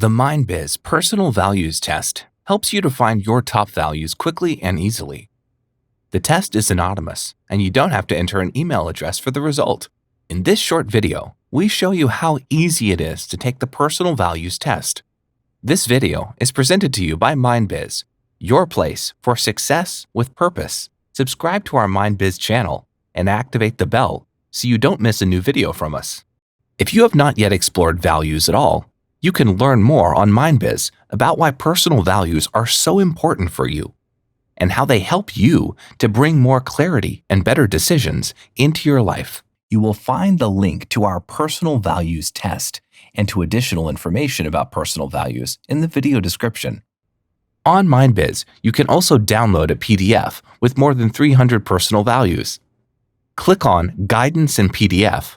The MindBiz Personal Values Test helps you to find your top values quickly and easily. The test is anonymous, and you don't have to enter an email address for the result. In this short video, we show you how easy it is to take the Personal Values Test. This video is presented to you by MindBiz, your place for success with purpose. Subscribe to our MindBiz channel and activate the bell so you don't miss a new video from us. If you have not yet explored values at all, you can learn more on MindBiz about why personal values are so important for you and how they help you to bring more clarity and better decisions into your life. You will find the link to our Personal Values Test and to additional information about personal values in the video description. On MindBiz, you can also download a PDF with more than 300 personal values. Click on Guidance in PDF.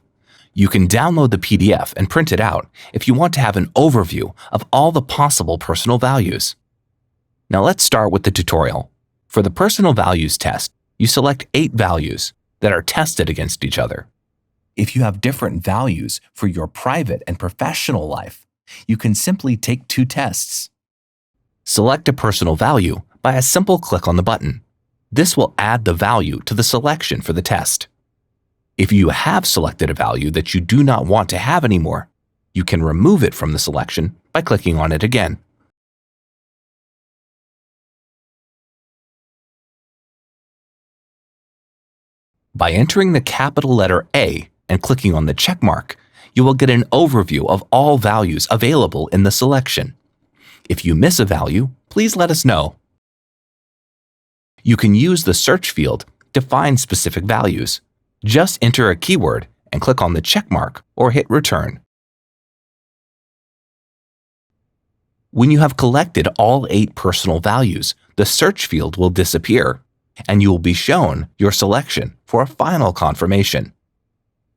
You can download the PDF and print it out if you want to have an overview of all the possible personal values. Now let's start with the tutorial. For the Personal Values Test, you select 8 values that are tested against each other. If you have different values for your private and professional life, you can simply take 2 tests. Select a personal value by a simple click on the button. This will add the value to the selection for the test. If you have selected a value that you do not want to have anymore, you can remove it from the selection by clicking on it again. By entering the capital letter A and clicking on the check mark, you will get an overview of all values available in the selection. If you miss a value, please let us know. You can use the search field to find specific values. Just enter a keyword and click on the check mark or hit return. When you have collected all 8 personal values, the search field will disappear, and you will be shown your selection for a final confirmation.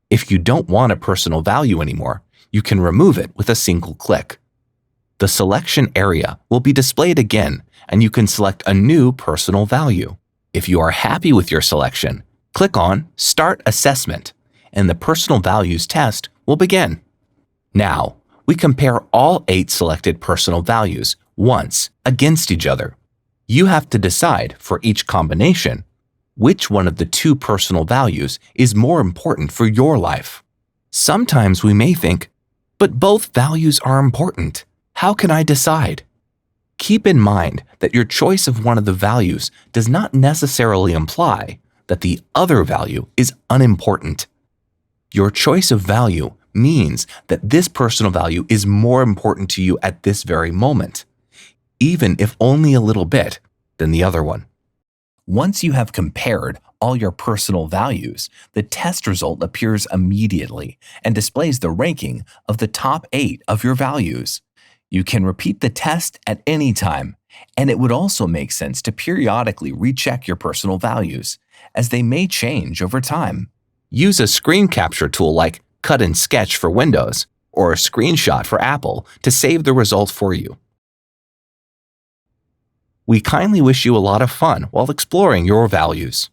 If you don't want a personal value anymore, you can remove it with a single click. The selection area will be displayed again, and you can select a new personal value. If you are happy with your selection, click on Start Assessment, and the Personal Values Test will begin. Now, we compare all 8 selected personal values once against each other. You have to decide for each combination which one of the 2 personal values is more important for your life. Sometimes we may think, but both values are important. How can I decide? Keep in mind that your choice of one of the values does not necessarily imply that the other value is unimportant. Your choice of value means that this personal value is more important to you at this very moment, even if only a little bit, than the other one. Once you have compared all your personal values, the test result appears immediately and displays the ranking of the top 8 of your values. You can repeat the test at any time, and it would also make sense to periodically recheck your personal values, as they may change over time. Use a screen capture tool like Cut and Sketch for Windows or a screenshot for Apple to save the result for you. We kindly wish you a lot of fun while exploring your values.